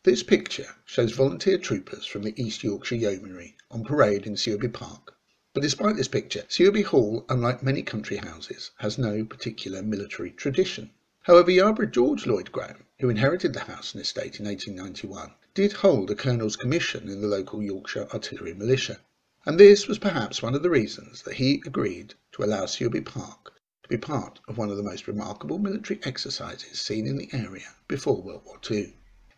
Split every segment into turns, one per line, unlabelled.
This picture shows volunteer troopers from the East Yorkshire Yeomanry on parade in Sewerby Park. But despite this picture, Sewerby Hall, unlike many country houses, has no particular military tradition. However, Yarburgh George Lloyd Greame, who inherited the house and estate in 1891, did hold a colonel's commission in the local Yorkshire Artillery Militia, and this was perhaps one of the reasons that he agreed to allow Sewerby Park to be part of one of the most remarkable military exercises seen in the area before World War II.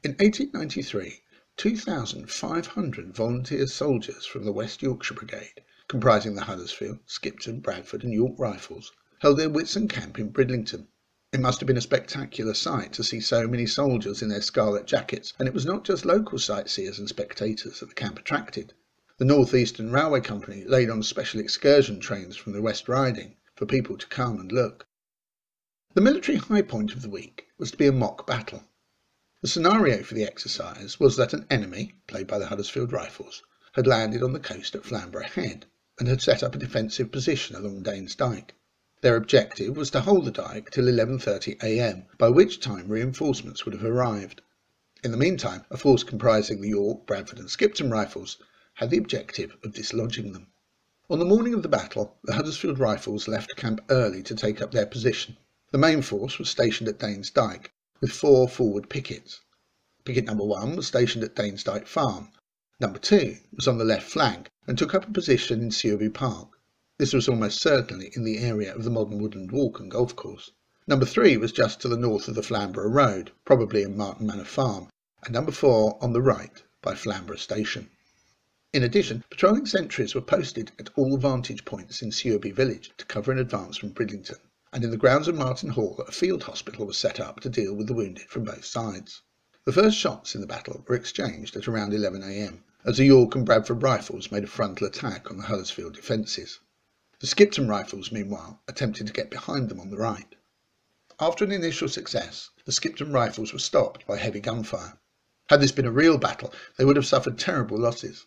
In 1893, 2,500 volunteer soldiers from the West Yorkshire Brigade, comprising the Huddersfield, Skipton, Bradford and York Rifles, held their Whitsun Camp in Bridlington. It must have been a spectacular sight to see so many soldiers in their scarlet jackets, and it was not just local sightseers and spectators that the camp attracted. The North Eastern Railway Company laid on special excursion trains from the West Riding for people to come and look. The military high point of the week was to be a mock battle. The scenario for the exercise was that an enemy, played by the Huddersfield Rifles, had landed on the coast at Flamborough Head and had set up a defensive position along Danes Dyke. Their objective was to hold the dyke till 11:30 a.m, by which time reinforcements would have arrived. In the meantime, a force comprising the York, Bradford and Skipton Rifles had the objective of dislodging them. On the morning of the battle, the Huddersfield Rifles left camp early to take up their position. The main force was stationed at Danes Dyke, with 4 forward pickets. Picket number 1 was stationed at Danes Dyke Farm. Number 2 was on the left flank and took up a position in Sewerby Park. This was almost certainly in the area of the modern woodland walk and golf course. Number 3 was just to the north of the Flamborough Road, probably in Martin Manor Farm, and number 4 on the right by Flamborough Station. In addition, patrolling sentries were posted at all vantage points in Sewerby village to cover an advance from Bridlington, and in the grounds of Martin Hall a field hospital was set up to deal with the wounded from both sides. The first shots in the battle were exchanged at around 11 a.m, as the York and Bradford Rifles made a frontal attack on the Huddersfield defences. The Skipton Rifles, meanwhile, attempted to get behind them on the right. After an initial success, the Skipton Rifles were stopped by heavy gunfire. Had this been a real battle, they would have suffered terrible losses.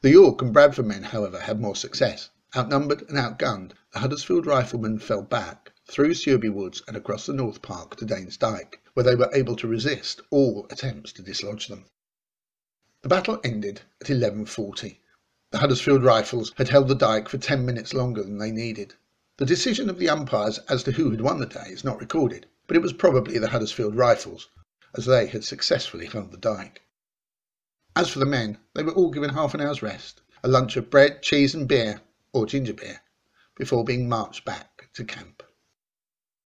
The York and Bradford men, however, had more success. Outnumbered and outgunned, the Huddersfield riflemen fell back through Sewerby Woods and across the North Park to Danes Dyke, where they were able to resist all attempts to dislodge them. The battle ended at 11:40. The Huddersfield Rifles had held the dyke for 10 minutes longer than they needed. The decision of the umpires as to who had won the day is not recorded, but it was probably the Huddersfield Rifles, as they had successfully held the dyke. As for the men, they were all given half an hour's rest, a lunch of bread, cheese and beer, or ginger beer, before being marched back to camp.